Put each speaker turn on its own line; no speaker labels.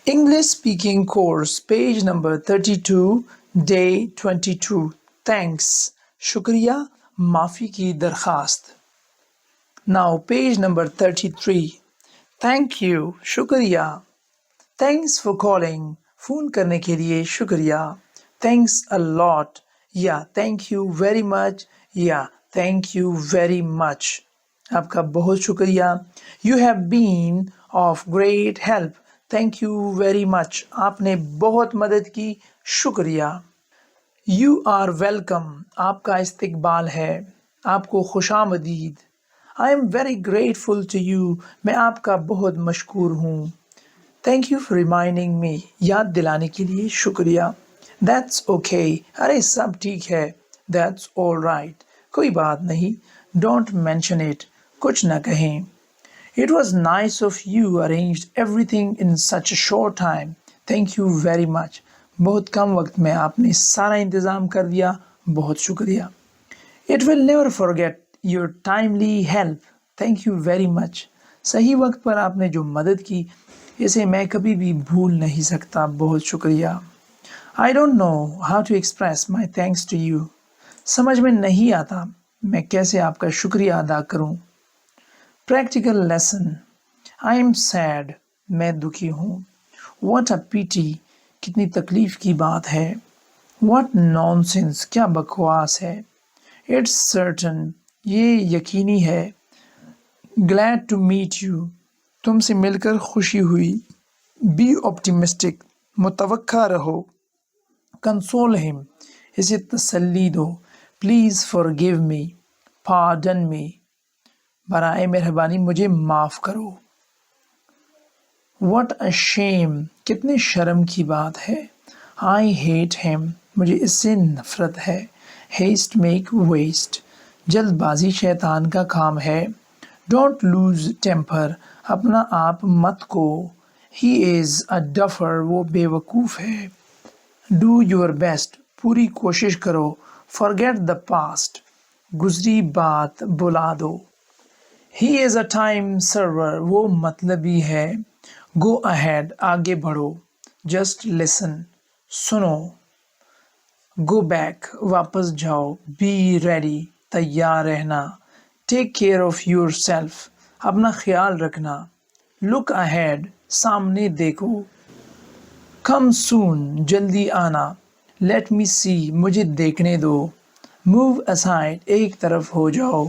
English speaking course, page number 32, day 22. Thanks. شکریہ، معافی کی درخواست. Now page number 33. Thank you. شکریہ. Thanks for calling. فون کرنے کے لیے شکریہ. Thanks a lot. Yeah, thank you very much. Yeah, thank you very much. آپ کا بہت شکریہ. You have been of great help. Thank you very much. آپ نے بہت مدد کی. شکریہ. You are welcome. آپ کا استقبال ہے. آپ کو خوش آمدید. I'm very grateful to you. میں آپ کا بہت مشکور ہوں. Thank you for reminding me. یاد دلانے کے لیے شکریہ. That's okay. ارے سب ٹھیک ہے. That's all right. کوئی بات نہیں. Don't mention it. کچھ نہ کہیں. It was nice of you arranged everything in such a short time. Thank you very much. بہت کم وقت میں آپ نے سارا انتظام کر دیا. بہت شکریہ. It will never forget your timely help. Thank you very much. صحیح وقت پر آپ نے جو مدد کی اسے میں کبھی بھی بھول نہیں سکتا. بہت شکریہ. I don't know how to express my thanks to you. سمجھ میں نہیں آتا میں کیسے آپ کا شکریہ ادا کروں. Practical lesson. I am sad. میں دکھی ہوں. What a pity. کتنی تکلیف کی بات ہے. What nonsense. کیا بکواس ہے. It's certain. یہ یقینی ہے. Glad to meet you. تم سے مل کر خوشی ہوئی. Be optimistic. متوقع رہو. Console him. اسے تسلی دو. Please forgive me. Pardon me. برائے مہربانی مجھے معاف کرو. What a shame. کتنے شرم کی بات ہے. I hate him. مجھے اس سے نفرت ہے. Haste make waste. جلد بازی شیطان کا کام ہے. Don't lose temper. اپنا آپ مت کو. He is a duffer. وہ بے وقوف ہے. Do your best. پوری کوشش کرو. Forget the past. گزری بات بلا دو. He is a time server. وہ مطلبی ہے. Go ahead. آگے بڑھو. Just listen. سنو. Go back. واپس جاؤ. Be ready. تیار رہنا. Take care of yourself. اپنا خیال رکھنا. Look ahead. سامنے دیکھو. Come soon. جلدی آنا. Let me see. مجھے دیکھنے دو. Move aside. ایک طرف ہو جاؤ.